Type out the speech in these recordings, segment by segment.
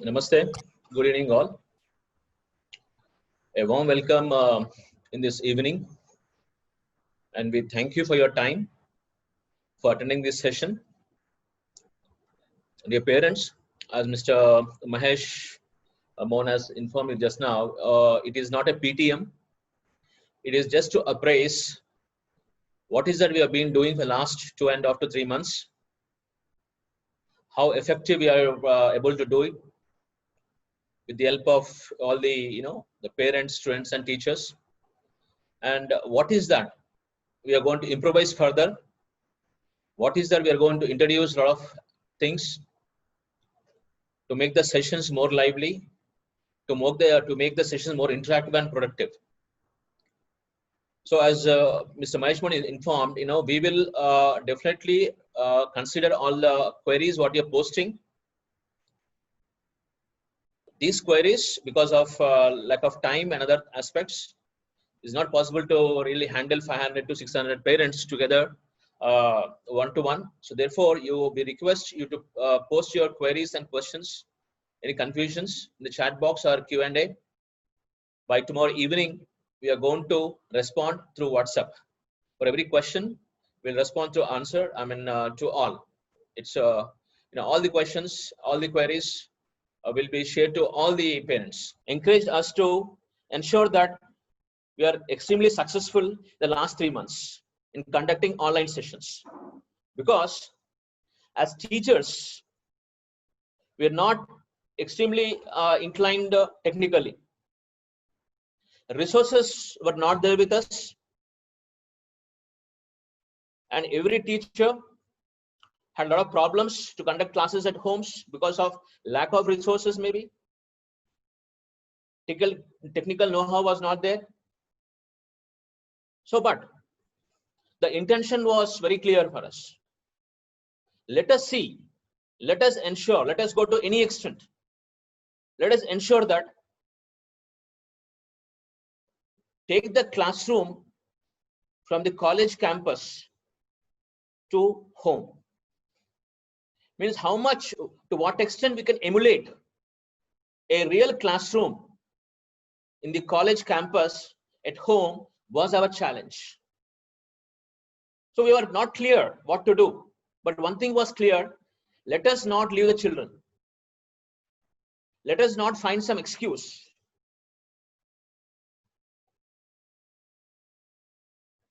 Namaste. Good evening, all. A warm welcome in this evening, and we thank you for your time for attending this session. Dear parents, as Mr. Mahesh Mohan has informed you just now, it is not a PTM. It is just to appraise what is that we have been doing for the last 2.5 to 3 months, how effective we are able to do it with the help of all the the parents, students, and teachers. And what is that we are going to improvise further? What is that we are going to introduce a lot of things to make the sessions more lively, to make the sessions more interactive and productive. So as Mr. Maheshman is informed, we will definitely consider all the queries what you're posting. These queries, because of lack of time and other aspects, is not possible to really handle 500 to 600 parents together one-to-one. So therefore, we request you to post your queries and questions, any confusions in the chat box or Q&A. By tomorrow evening, we are going to respond through WhatsApp. For every question, we'll respond to answer. To all. It's all the questions, all the queries will be shared to all the parents. Encouraged us to ensure that we are extremely successful the last 3 months in conducting online sessions, because as teachers, we are not extremely inclined technically. Resources were not there with us, and every teacher had a lot of problems to conduct classes at homes because of lack of resources. Maybe technical know-how was not there. So, but the intention was very clear for us. Let us see, let us ensure, let us go to any extent. Let us ensure that take the classroom from the college campus to home. Means how much, to what extent we can emulate a real classroom in the college campus at home was our challenge. So we were not clear what to do, but one thing was clear: let us not leave the children. Let us not find some excuse.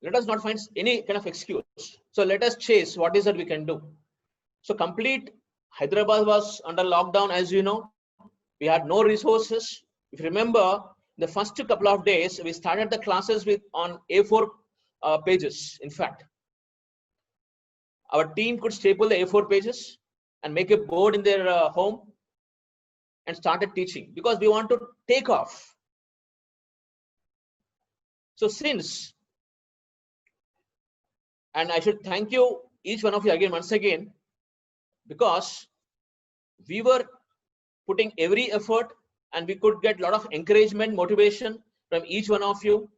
Let us not find any kind of excuse. So let us chase what is that we can do. So complete Hyderabad was under lockdown, as you know. We had no resources. If you remember, the first couple of days, we started the classes on A4 pages. In fact, our team could staple the A4 pages and make a board in their home and started teaching, because we want to take off. So since, and I should thank you, each one of you again, once again, because we were putting every effort and we could get a lot of encouragement, motivation from each one of you,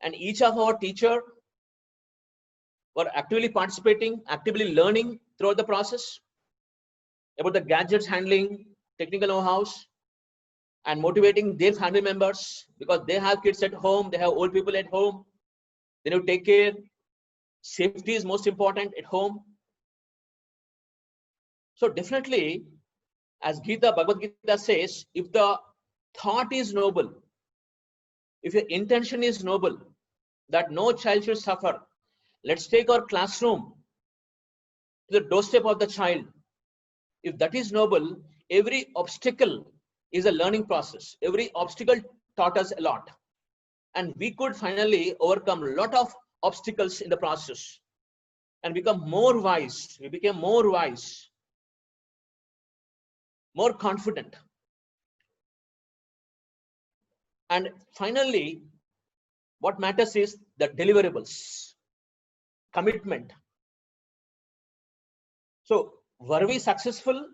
and each of our teacher were actively participating, actively learning throughout the process about the gadgets handling, technical know-hows, and motivating their family members, because they have kids at home, they have old people at home, they need to take care. Safety is most important at home. So definitely, as Bhagavad Gita says, if the thought is noble, if your intention is noble, that no child should suffer, let's take our classroom to the doorstep of the child. If that is noble, every obstacle is a learning process. Every obstacle taught us a lot. And we could finally overcome a lot of obstacles in the process and become more wise. We became more wise, more confident. And finally, what matters is the deliverables, commitment. So were we successful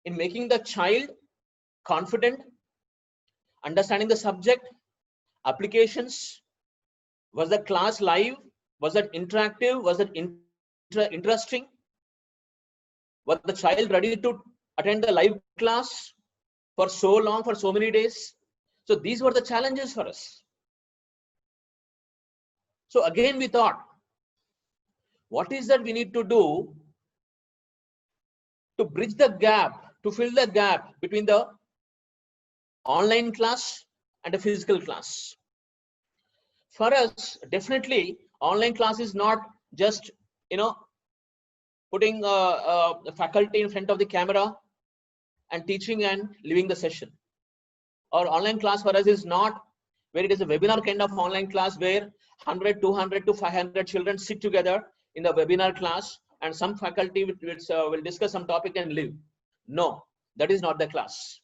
in making the child confident, understanding the subject, applications? Was the class live? Was it interactive? Was it interesting? Was the child ready to attend the live class? for so long, for so many days. So these were the challenges for us. So again, we thought, what is that we need to do to bridge the gap, to fill the gap between the online class and a physical class? For us, definitely, online class is not just, putting the faculty in front of the camera and teaching and leaving the session. Or online class for us is not where it is a webinar kind of online class where 100, 200 to 500 children sit together in the webinar class and some faculty will discuss some topic and leave. No, that is not the class.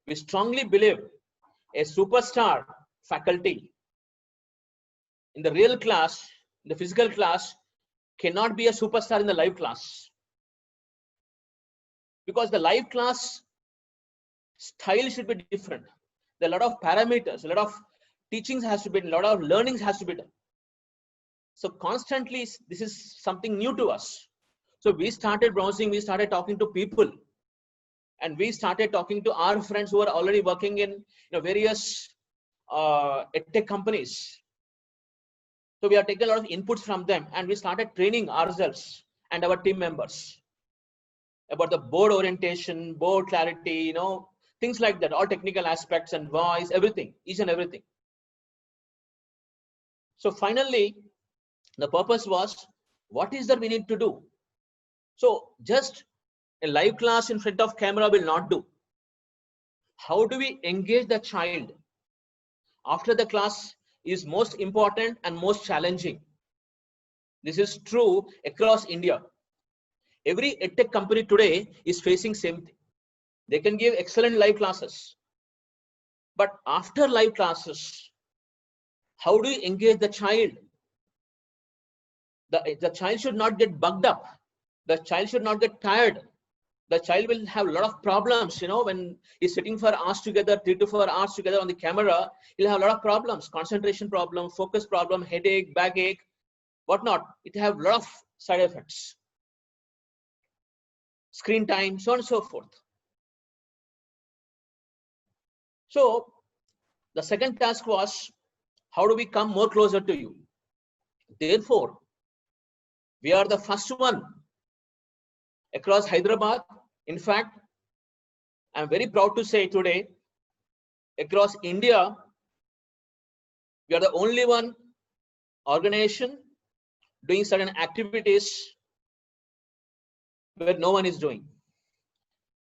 We strongly believe a superstar faculty in the real class, in the physical class, cannot be a superstar in the live class. Because the live class style should be different. There are a lot of parameters, a lot of teachings has to be done, a lot of learnings has to be done. So constantly, this is something new to us. So we started browsing, we started talking to people, and we started talking to our friends who are already working in various edtech companies. So we are taking a lot of inputs from them, and we started training ourselves and our team members about the board orientation, board clarity, things like that, all technical aspects and voice, everything, each and everything. So finally, the purpose was, what is that we need to do? So just a live class in front of camera will not do. How do we engage the child after the class is most important and most challenging. This is true across India. Every edtech company today is facing same thing. They can give excellent live classes, but after live classes, how do you engage the child? The child should not get bugged up. The child should not get tired. The child will have a lot of problems, when he's sitting for hours together, 3 to 4 hours together on the camera, he'll have a lot of problems, concentration problem, focus problem, headache, backache, whatnot. It have a lot of side effects. Screen time, so on and so forth. So the second task was, how do we come more closer to you? Therefore, we are the first one across Hyderabad. In fact, I'm very proud to say today, across India, we are the only one organization doing certain activities where no one is doing.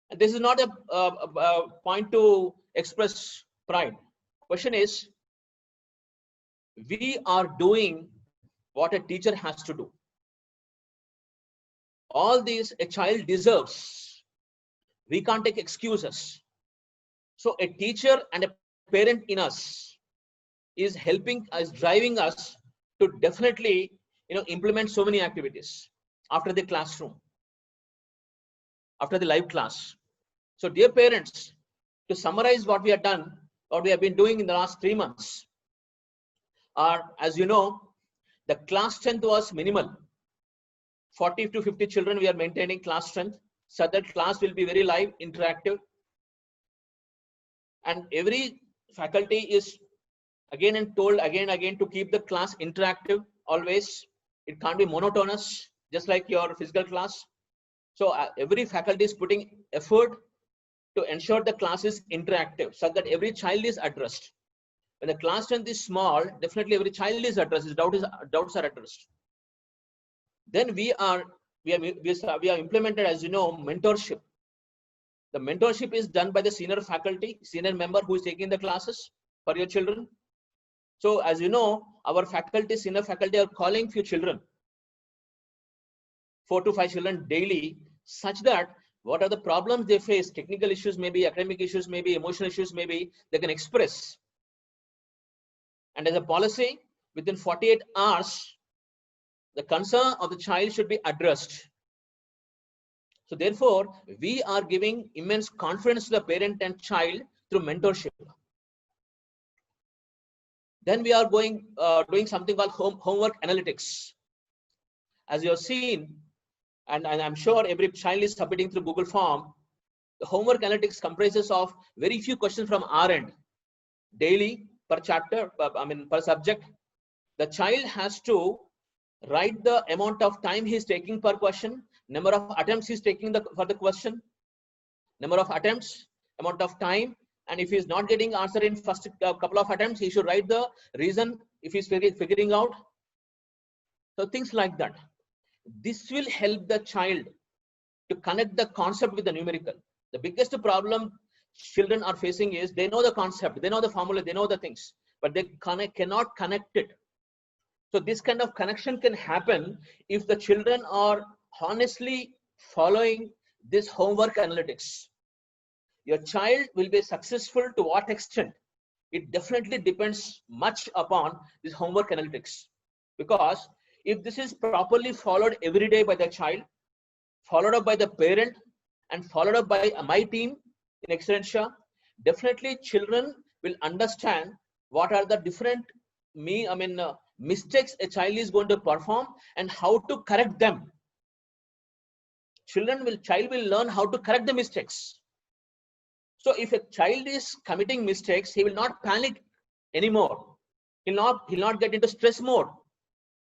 And this is not a point to express pride. Question is, we are doing what a teacher has to do. All these a child deserves. We can't take excuses. So a teacher and a parent in us is helping us, driving us to definitely implement so many activities after the classroom, after the live class. So dear parents, to summarize what we have done, what we have been doing in the last 3 months are, as you know, the class strength was minimal. 40 to 50 children we are maintaining class strength, so that class will be very live, interactive. And every faculty is again and told again and again to keep the class interactive always. It can't be monotonous, just like your physical class. So every faculty is putting effort to ensure the class is interactive, so that every child is addressed. When the class strength is small, definitely every child is addressed, his doubts are addressed. Then we have implemented, as you know, mentorship. The mentorship is done by the senior faculty, senior member who is taking the classes for your children. So as you know, our faculty, senior faculty are calling few children, 4 to 5 children daily, such that what are the problems they face, technical issues, maybe academic issues, maybe emotional issues, maybe they can express. And as a policy, within 48 hours, the concern of the child should be addressed. So therefore, we are giving immense confidence to the parent and child through mentorship. Then we are doing something called homework analytics. As you have seen, and I'm sure every child is submitting through Google form, The homework analytics comprises of very few questions from our end, daily, per chapter, per subject. The child has to write the amount of time he's taking per question, number of attempts he's taking for the question, number of attempts, amount of time, and if he's not getting answer in first couple of attempts, he should write the reason if he's figuring out. So things like that. This will help the child to connect the concept with the numerical. The biggest problem children are facing is they know the concept, they know the formula, they know the things, but they cannot connect it. So this kind of connection can happen if the children are honestly following this homework analytics. Your child will be successful to what extent? It definitely depends much upon this homework analytics. Because if this is properly followed every day by the child, followed up by the parent, and followed up by my team in Excelentia, definitely children will understand what are the different mistakes a child is going to perform and how to correct them. Child will learn how to correct the mistakes. So if a child is committing mistakes, he will not panic anymore. He'll not get into stress mode,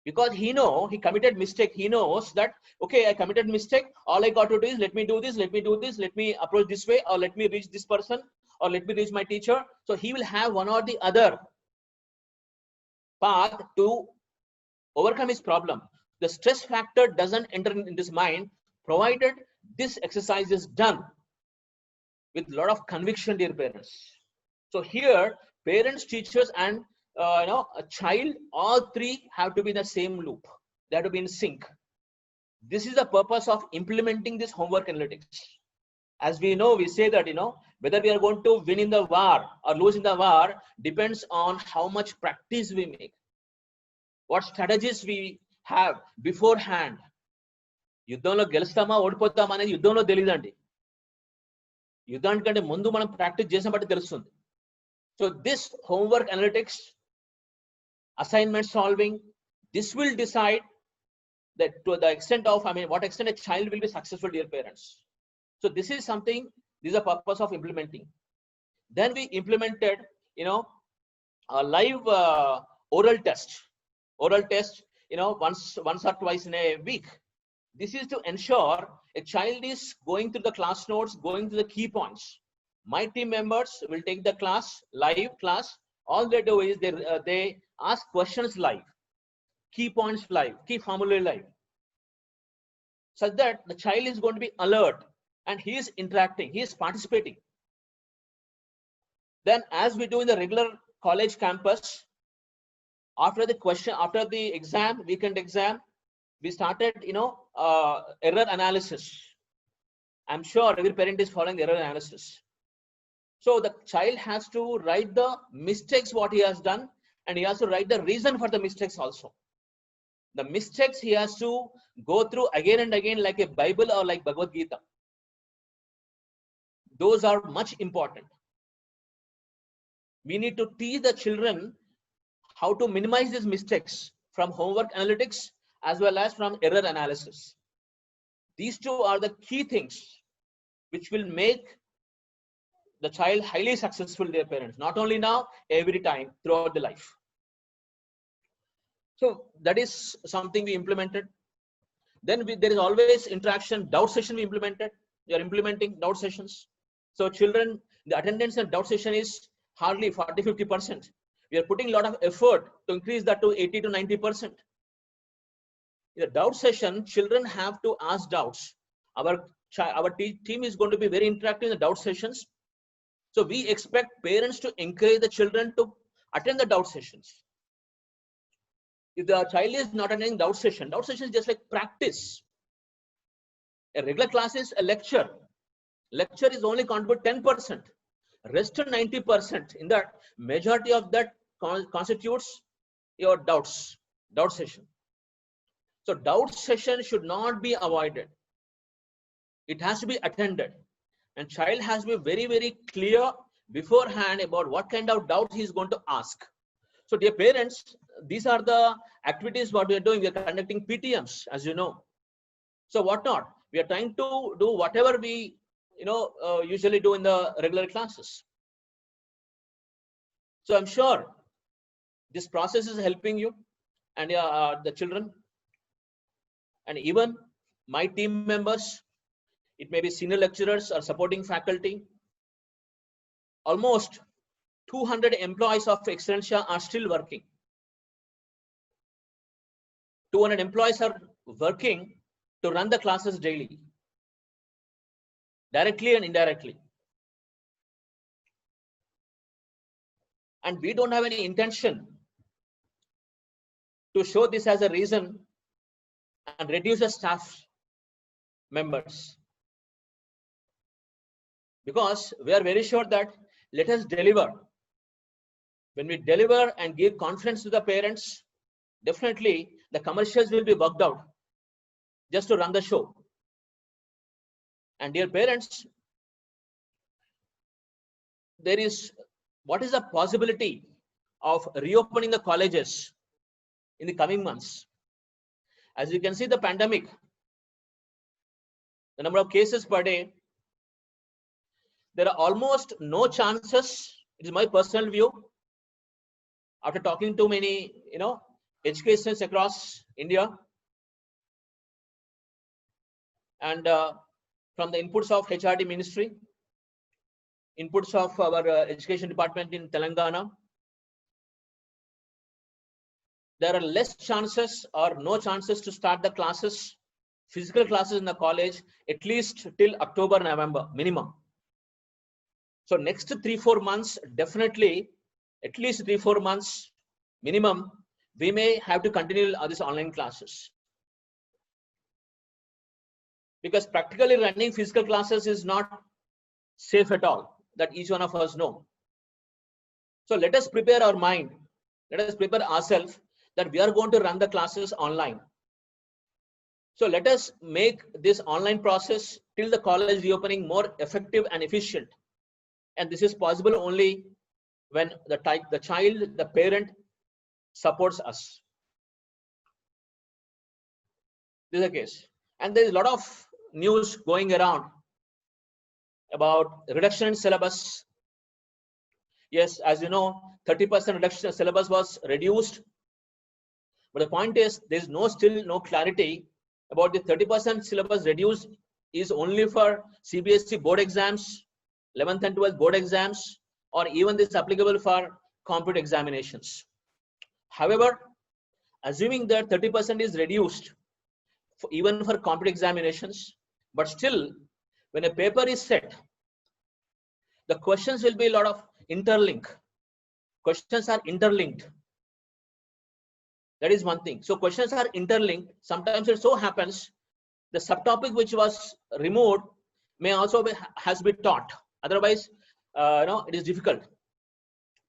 because he committed mistake. He knows that, okay, I committed mistake. All I got to do is let me do this, let me approach this way, or let me reach this person, or let me reach my teacher. So he will have one or the other path to overcome his problem. The stress factor doesn't enter in his mind, provided this exercise is done with a lot of conviction, dear parents. So here, parents, teachers, and a child, all three have to be in the same loop. They have to be in sync. This is the purpose of implementing this homework analytics. As we know, we say that, whether we are going to win in the war or lose in the war depends on how much practice we make, what strategies we have beforehand. యుద్ధంలో గెలుస్తామా ఓడిపోతామా అనేది యుద్ధంలో తెలియదండి. యుద్ధానికంటే ముందు మనం practice చేసిన బట్టి తెలుస్తుంది. So this homework analytics, assignment solving, this will decide that to the extent of, what extent a child will be successful, dear parents. So this is something, this is the purpose of implementing. Then we implemented, a live oral test, once or twice in a week. This is to ensure a child is going through the class notes, going to the key points. My team members will take the class, live class. All they do is they ask questions live, key points live, key formulae live, such that the child is going to be alert and he is interacting, he is participating. Then, as we do in the regular college campus, after the exam, weekend exam, we started, error analysis. I'm sure every parent is following the error analysis. So the child has to write the mistakes, what he has done, and he has to write the reason for the mistakes also. The mistakes he has to go through again and again, like a Bible or like Bhagavad Gita. Those are much important. We need to teach the children how to minimize these mistakes from homework analytics as well as from error analysis. These two are the key things which will make the child highly successful, their parents, not only now, every time throughout the life. So that is something we implemented. Then there is always interaction, doubt session we implemented. We are implementing doubt sessions. So children, the attendance and doubt session is hardly 40-50%. We are putting a lot of effort to increase that to 80 to 90%. In the doubt session, children have to ask doubts. Our team is going to be very interactive in the doubt sessions. So we expect parents to encourage the children to attend the doubt sessions. If the child is not attending doubt session is just like practice. A regular class is a lecture. Lecture is only contribute 10%. Rest of 90%, in that majority of that constitutes your doubt session. So doubt session should not be avoided. It has to be attended. And child has to be very, very clear beforehand about what kind of doubt he is going to ask. So dear parents, these are the activities what we are doing. We are conducting PTMs, as you know. So what not? We are trying to do whatever we usually do in the regular classes. So I'm sure this process is helping you and the children, and even my team members. It may be senior lecturers or supporting faculty. Almost 200 employees of Excellentia are still working. 200 employees are working to run the classes daily, directly and indirectly. And we don't have any intention to show this as a reason and reduce the staff members, because we are very sure that let us deliver. When we deliver and give confidence to the parents, definitely the commercials will be worked out just to run the show. And dear parents, what is the possibility of reopening the colleges in the coming months? As you can see, the pandemic, the number of cases per day, there are almost no chances. It is my personal view, after talking to many educationists across India, and from the inputs of HRD ministry, inputs of our education department in Telangana, there are less chances or no chances to start the classes, physical classes in the college, at least till October, November minimum. So next 3-4 months, definitely, at least 3-4 months minimum, we may have to continue these online classes. Because practically running physical classes is not safe at all, that each one of us know. So let us prepare our mind, let us prepare ourselves that we are going to run the classes online. So let us make this online process till the college reopening more effective and efficient. And this is possible only when the child, the parent supports us. This is the case. And there is a lot of news going around about reduction in syllabus. Yes, as you know, 30% reduction in syllabus was reduced. But the point is, there is still no clarity about the 30% syllabus reduced is only for CBSE board exams, 11th and 12th board exams, or even this applicable for competitive examinations. However, assuming that 30% is reduced even for competitive examinations, but still, when a paper is set, the questions will be a lot of interlink. Questions are interlinked. That is one thing. So questions are interlinked. Sometimes it so happens the subtopic which was removed may also has been taught. Otherwise, it is difficult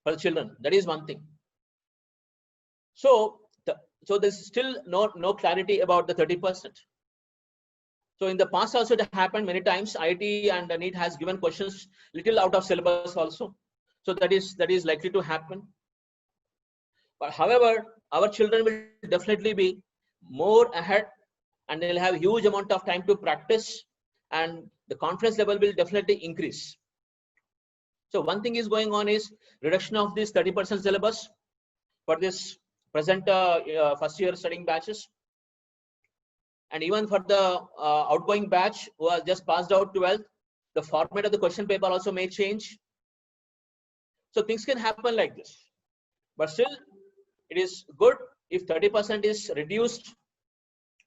for the children. That is one thing. So there's still no clarity about the 30%. So in the past also it happened many times. IIT and NEET has given questions little out of syllabus also. So that is likely to happen. But however, our children will definitely be more ahead, and they'll have huge amount of time to practice, and the confidence level will definitely increase. So one thing is going on is reduction of this 30% syllabus for this present first year studying batches, and even for the outgoing batch who has just passed out 12th, the format of the question paper also may change. So things can happen like this, but still it is good if 30% is reduced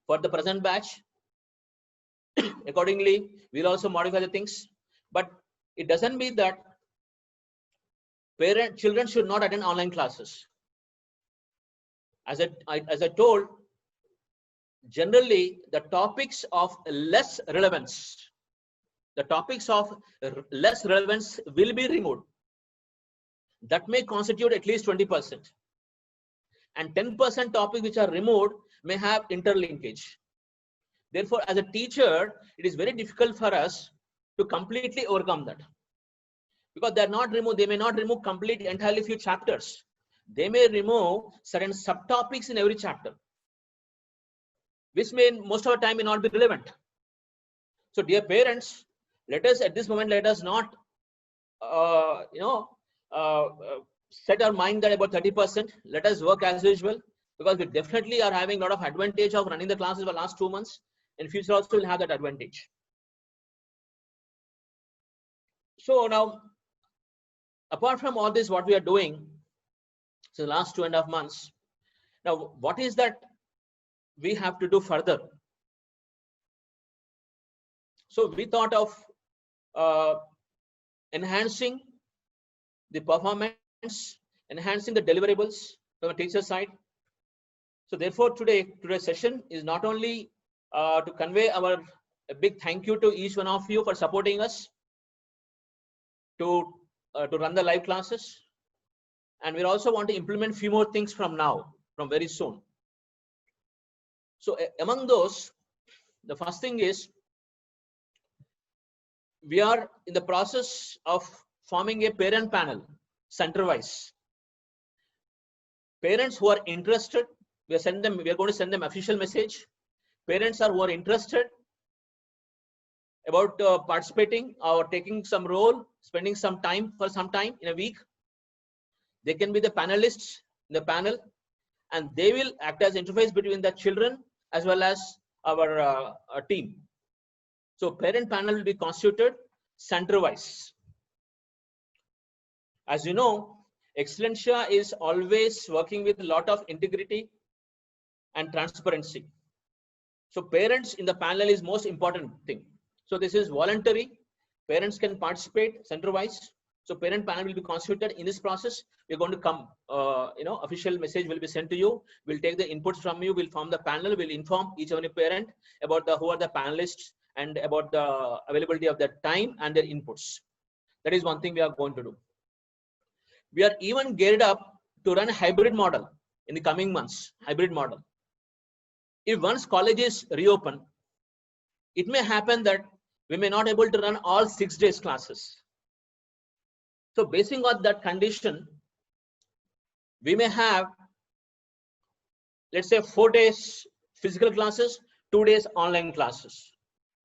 for the present batch. Accordingly, we'll also modify the things, but it doesn't mean that children should not attend online classes. As I told, generally the topics of less relevance will be removed. That may constitute at least 20%. And 10% topics which are removed may have interlinkage. Therefore, as a teacher, it is very difficult for us to completely overcome that, because they may not remove complete entirely few chapters. They may remove certain subtopics in every chapter, which may most of the time may not be relevant. So dear parents, Let us, at this moment, let us not, set our mind that about 30%. Let us work as usual, because we definitely are having a lot of advantage of running the classes for the last 2 months. In future also we'll have that advantage. So now, apart from all this, what we are doing, so the last 2.5 months, now what is that we have to do further? So we thought of enhancing the performance, enhancing the deliverables from the teacher side. So therefore, today's session is not only to convey a big thank you to each one of you for supporting us to run the live classes, and we also want to implement few more things from very soon. So among those, the first thing is, we are in the process of forming a parent panel center-wise. Parents who are interested, we are going to send them official message. Parents who are interested about participating or taking some role, spending some time in a week, they can be the panelists in the panel, and they will act as interface between the children as well as our team. So parent panel will be constituted center-wise. As you know, Excellentia is always working with a lot of integrity and transparency. So parents in the panel is most important thing. So this is voluntary. Parents can participate center-wise. So parent panel will be constituted in this process. We're going to come, official message will be sent to you. We'll take the inputs from you. We'll form the panel. We'll inform each and every parent about who are the panelists and about the availability of their time and their inputs. That is one thing we are going to do. We are even geared up to run a hybrid model in the coming months. Hybrid model. If once colleges reopen, it may happen that we may not able to run all 6 days classes. So basing on that condition, we may have, let's say, 4 days physical classes, 2 days online classes,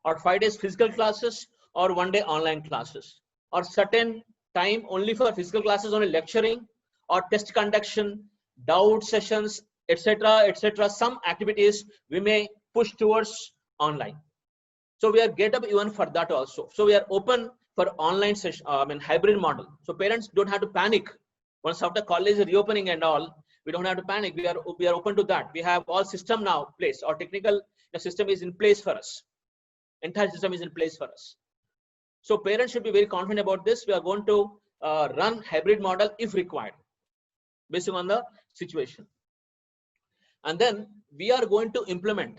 or 5 days physical classes, or 1 day online classes, or certain time only for physical classes, only lecturing, or test conduction, doubt sessions, etc., etc. Some activities we may push towards online. So we are geared up even for that also. So we are open for online session, hybrid model. So parents don't have to panic once after college reopening and all. We don't have to panic. We are open to that. We have all system now placed. Our technical system is in place for us. Entire system is in place for us. So parents should be very confident about this. We are going to run hybrid model if required, based on the situation. And then we are going to implement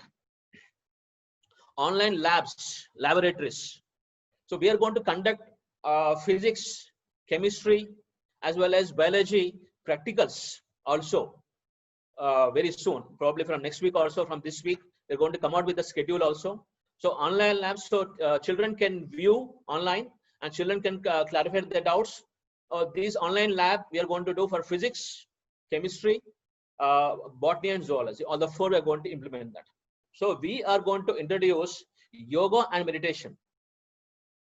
online labs, laboratories. So we are going to conduct physics, chemistry, as well as biology practicals also very soon, probably from next week or so. From this week, we're going to come out with the schedule also. So online labs, so children can view online and children can clarify their doubts. These online lab we are going to do for physics, chemistry, botany and zoology. All the 4 we are going to implement that. So we are going to introduce yoga and meditation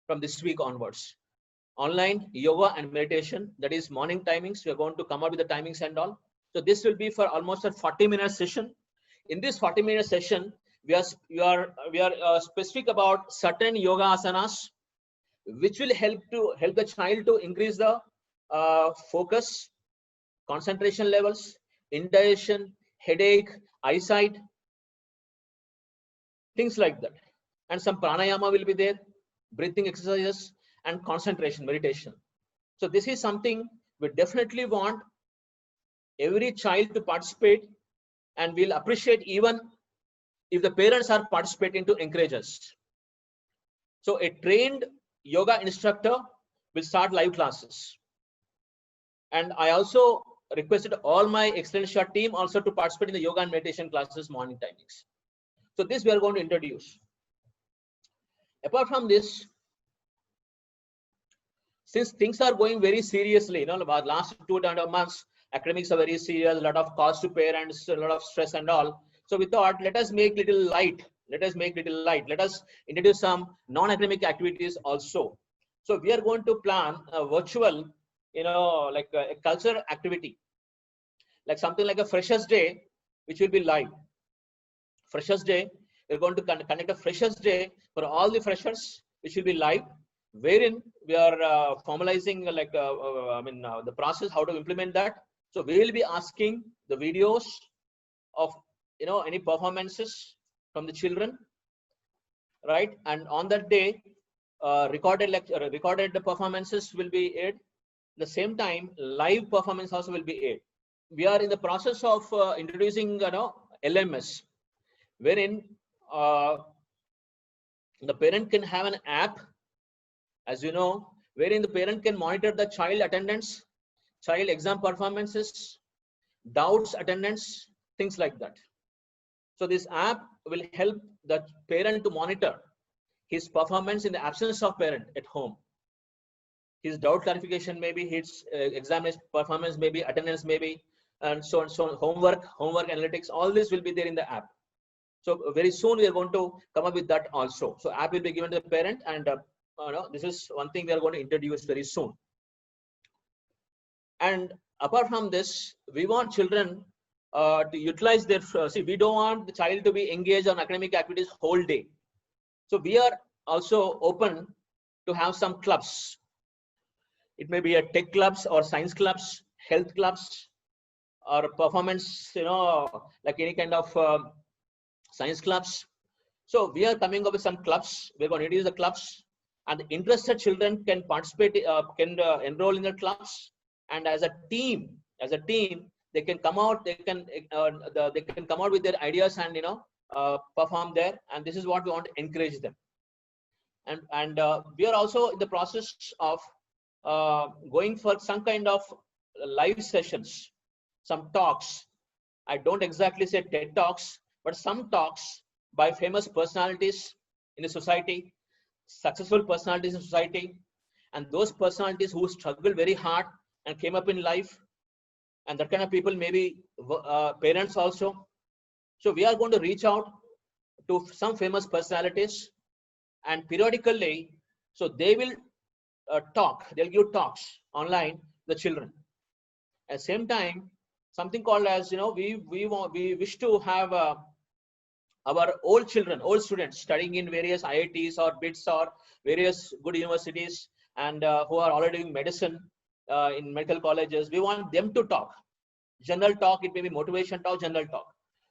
from this week onwards. Online yoga and meditation, that is morning timings. We are going to come up with the timings and all. So this will be for almost a 40-minute session. In this 40-minute session, we are specific about certain yoga asanas, which will help the child to increase the focus, concentration levels, indigestion, headache, eyesight, things like that. And some pranayama will be there, breathing exercises, and concentration meditation. So this is something we definitely want every child to participate, and we'll appreciate even if the parents are participating to encourage us. So a trained yoga instructor will start live classes. And I also requested all my Excellentia team also to participate in the yoga and meditation classes morning timings. So this we are going to introduce. Apart from this, since things are going very seriously, about last 2.5 months, academics are very serious, a lot of cost to parents, a lot of stress and all. So we thought, let us make little Let us make little light. Let us introduce some non-academic activities also. So we are going to plan a virtual, like a cultural activity, like something like a Freshers Day, which will be live. Freshers Day, we're going to conduct a Freshers Day for all the freshers, which will be live, wherein we are formalizing the process, how to implement that. So we will be asking the videos of any performances from the children, right? And on that day, recorded performances will be aired. At the same time, live performance also will be aired. We are in the process of introducing LMS, wherein the parent can have an app, as you know, wherein the parent can monitor the child attendance, child exam performances, doubts attendance, things like that. So this app will help the parent to monitor his performance in the absence of parent at home. His doubt clarification maybe, his examination performance maybe, attendance maybe, and so on, so on. Homework analytics, all this will be there in the app. So very soon we are going to come up with that also. So app will be given to the parent, and this is one thing we are going to introduce very soon. And apart from this, we want children to utilize their, we don't want the child to be engaged on academic activities whole day. So we are also open to have some clubs. It may be a tech clubs or science clubs, health clubs, or performance, like any kind of science clubs. So we are coming up with some clubs. We're going to introduce the clubs, and the interested children can participate, enroll in the clubs, and as a team, they can come out. They can come out with their ideas and perform there. And this is what we want to encourage them. And we are also in the process of going for some kind of live sessions, some talks. I don't exactly say TED Talks, but some talks by famous personalities in the society, successful personalities in society, and those personalities who struggled very hard and came up in life, and that kind of people, maybe parents also. So we are going to reach out to some famous personalities, and periodically, so they will they'll give talks online to the children. At the same time, something called as, we wish to have our old students studying in various IITs or BITS or various good universities, and who are already doing medicine in medical colleges. We want them to talk. General talk, it may be motivation talk, general talk.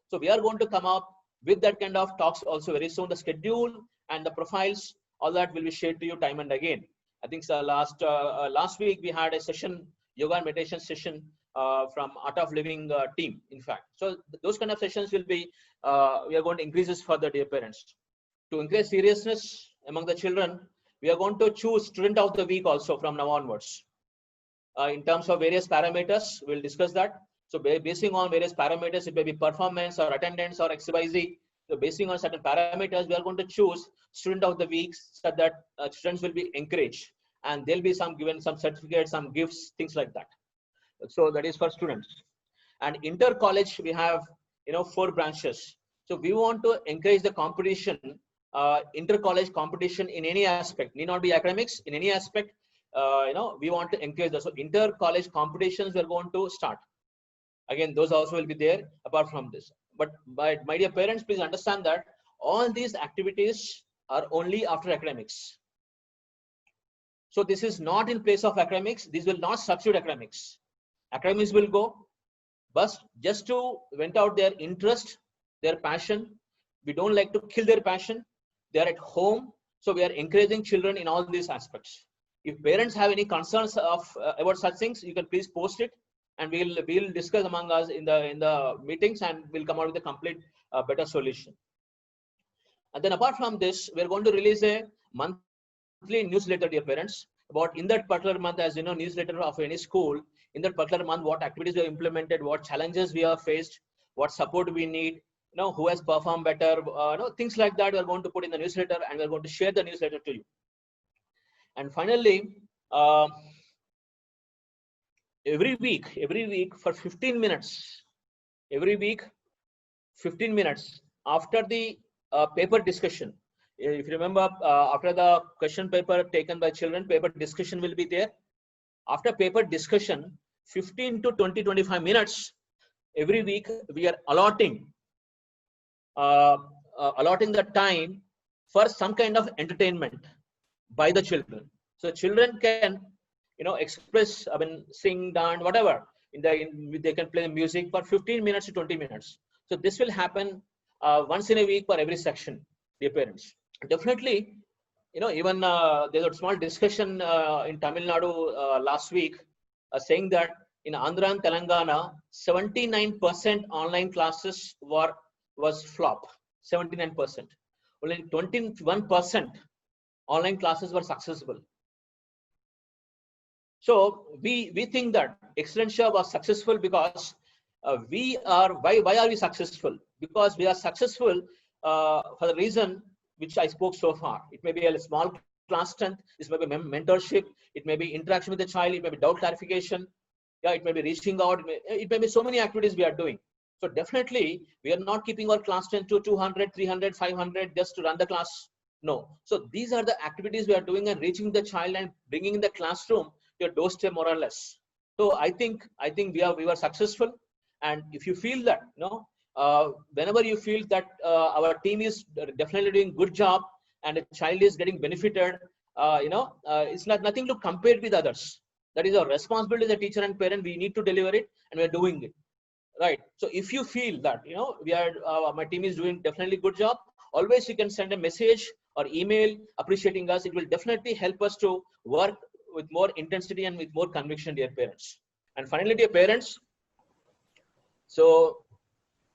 So we are going to come up with that kind of talks also very soon. The schedule and the profiles, all that will be shared to you time and again. I think last week we had a session, yoga and meditation session from Art of Living team, in fact. So those kind of sessions will be, we are going to increase this further, dear parents. To increase seriousness among the children, we are going to choose student of the week also from now onwards. In terms of various parameters, we'll discuss that. So basing on various parameters, it may be performance or attendance or XYZ. So basing on certain parameters, we are going to choose student of the week, so that students will be encouraged, and they'll be given some certificates, some gifts, things like that. So that is for students. And inter-college, we have 4 branches. So we want to encourage the competition, inter-college competition in any aspect. Need not be academics, in any aspect. We want to encourage that. So inter-college competitions we are going to start. Again, those also will be there apart from this. But my dear parents, please understand that all these activities are only after academics. So this is not in place of academics. This will not substitute academics. Academics will go, but just to vent out their interest, their passion. We don't like to kill their passion. They are at home. So we are encouraging children in all these aspects. If parents have any concerns about such things, you can please post it, and we'll discuss among us in the meetings, and we'll come out with a complete better solution. And then apart from this, we're going to release a monthly newsletter, dear parents, about in that particular month, as you know, newsletter of any school, in that particular month, what activities we have implemented, what challenges we have faced, what support we need, who has performed better, things like that we are going to put in the newsletter, and we're going to share the newsletter to you. And finally, every week for 15 minutes, every week, 15 minutes after the paper discussion. If you remember, after the question paper taken by children, paper discussion will be there. After paper discussion, 15 to 25 minutes every week, we are allotting the time for some kind of entertainment by the children. So children can, express, sing, dance, whatever. They can play music for 15 minutes to 20 minutes. So this will happen once in a week for every section, dear parents. Definitely, even there's a small discussion in Tamil Nadu last week saying that in Andhra and Telangana, 79% online classes was flop. 79%. Only 21% online classes were successful. So we think that Excellencia was successful because why are we successful? Because we are successful for the reason which I spoke so far. It may be a small class strength, it may be mentorship, it may be interaction with the child, it may be doubt clarification, it may be reaching out, it may be so many activities we are doing. So definitely we are not keeping our class strength to 200, 300, 500 just to run the class. No. So these are the activities we are doing and reaching the child and bringing in the classroom to your doorstep more or less. So I think we were successful. And if you feel that, whenever you feel that our team is definitely doing good job and a child is getting benefited, it's nothing to compare with others. That is our responsibility as a teacher and parent. We need to deliver it, and we are doing it. Right. So if you feel that, my team is doing definitely good job, always you can send a message or email appreciating us. It will definitely help us to work with more intensity and with more conviction, dear parents. And finally, dear parents, so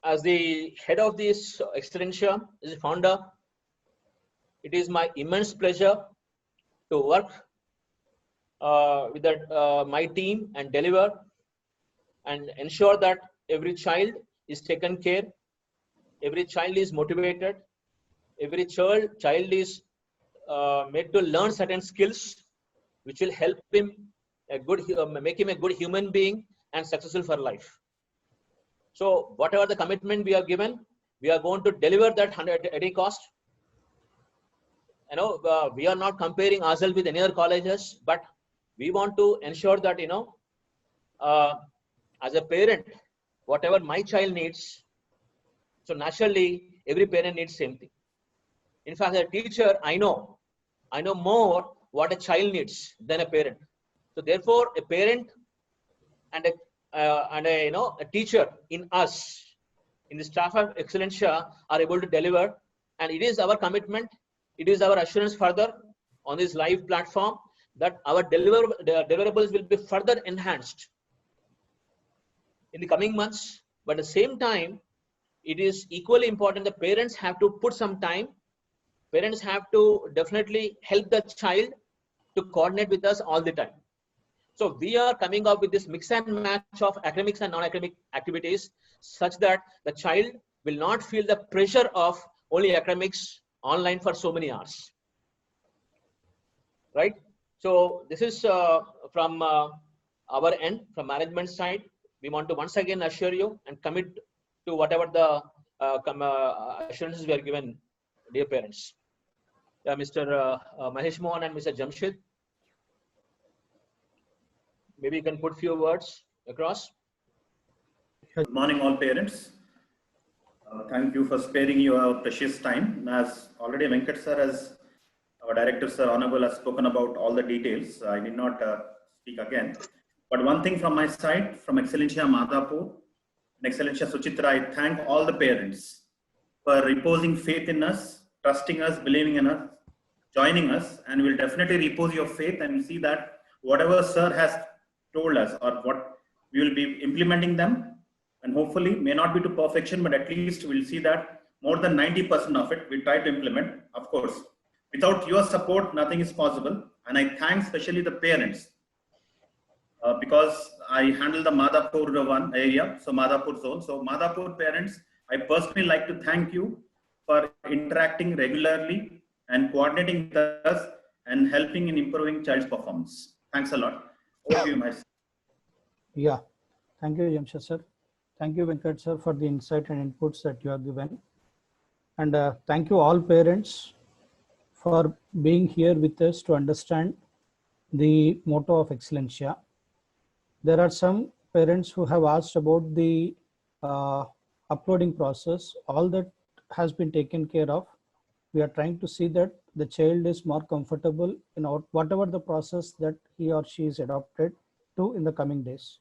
as the head of this Excellencia, as a founder, it is my immense pleasure to work with my team and deliver and ensure that every child is taken care, every child is motivated, every child is made to learn certain skills which will help him make him a good human being and successful for life. So whatever the commitment we are given, we are going to deliver that at any cost. We are not comparing ourselves with any other colleges, but we want to ensure that, as a parent, whatever my child needs, so naturally every parent needs same thing. In fact, as a teacher, I know more what a child needs than a parent. So therefore, a parent and a teacher in us, in the staff of Excellencia, are able to deliver, and it is our commitment, it is our assurance further on this live platform that our deliverables will be further enhanced in the coming months. But at the same time, it is equally important that parents have to put some time. Parents have to definitely help the child to coordinate with us all the time. So we are coming up with this mix and match of academics and non-academic activities such that the child will not feel the pressure of only academics online for so many hours. Right? So this is from our end, from management side. We want to once again assure you and commit to whatever the assurances we are given, dear parents. Mr. Mahesh Mohan and Mr. Jamshid, maybe you can put few words across. Good morning, all parents. Thank you for sparing your precious time. As already Venkat sir, as our director sir, Honorable, has spoken about all the details, I did not speak again. But one thing from my side, from Excellencia Madhapur and Excellencia Suchitra, I thank all the parents for reposing faith in us, trusting us, believing in us, joining us, and we'll definitely repose your faith and see that whatever sir has told us or what we will be implementing them, and hopefully may not be to perfection, but at least we'll see that more than 90% of it we try to implement. Of course, without your support, nothing is possible. And I thank especially the parents because I handle the Madhapur one area, so Madhapur zone. So Madhapur parents, I personally like to thank you for interacting regularly and coordinating with us and helping in improving child's performance. Thanks a lot. Over to you, Mahesh. Yeah, thank you, Jamshid sir. Thank you, Venkat sir, for the insight and inputs that you have given. And thank you all parents for being here with us to understand the motto of Excellencia. There are some parents who have asked about the uploading process. All that has been taken care of. We are trying to see that the child is more comfortable in whatever the process that he or she is adopted to in the coming days.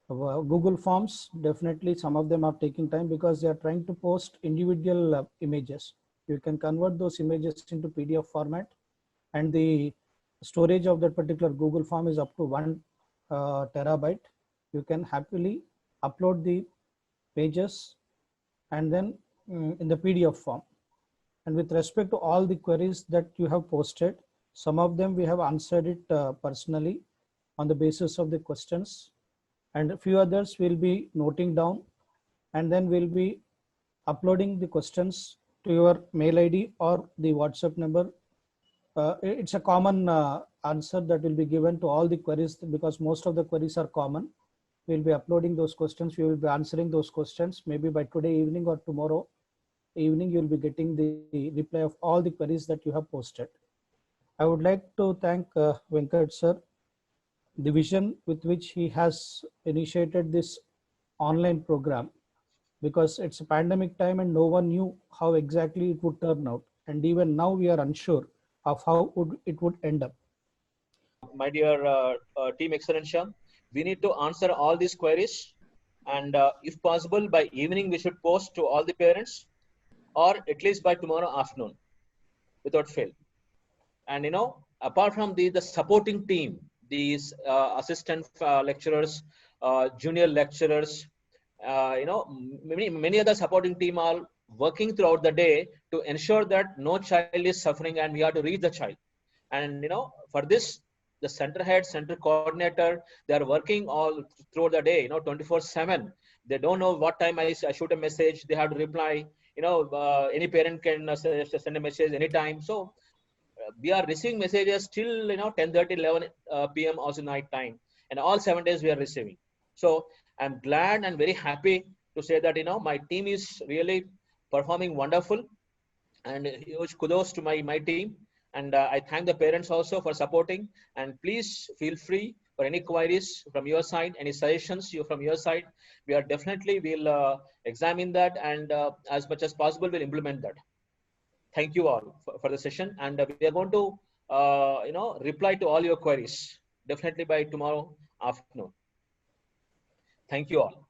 Google Forms, definitely some of them are taking time because they are trying to post individual images. You can convert those images into PDF format, and the storage of that particular Google form is up to 1 terabyte. You can happily upload the pages and then in the PDF form. And with respect to all the queries that you have posted, some of them we have answered it personally on the basis of the questions, and a few others will be noting down, and then we'll be uploading the questions to your mail ID or the WhatsApp number. It's a common answer that will be given to all the queries because most of the queries are common. We'll be uploading those questions. We will be answering those questions. Maybe by today evening or tomorrow evening, you'll be getting the reply of all the queries that you have posted. I would like to thank Venkat sir, the vision with which he has initiated this online program, because it's a pandemic time and no one knew how exactly it would turn out. And even now we are unsure of how it would end up. My dear team Excellencia, we need to answer all these queries. And if possible, by evening, we should post to all the parents, or at least by tomorrow afternoon, without fail. And apart from the supporting team, these assistant lecturers, junior lecturers, many other supporting team are working throughout the day to ensure that no child is suffering, and we have to reach the child. And for this, the center head, center coordinator, they are working all throughout the day, 24/7. They don't know what time I shoot a message, they have to reply. Any parent can send a message anytime. So we are receiving messages till 10:30, 11 p.m. also night time, and all 7 days we are receiving. So I'm glad and very happy to say that my team is really performing wonderful, and huge kudos to my team. And I thank the parents also for supporting. And please feel free for any queries from your side, any suggestions from your side. We are definitely will examine that, and as much as possible we'll implement that. Thank you all for the session, and we are going to reply to all your queries definitely by tomorrow afternoon. Thank you all.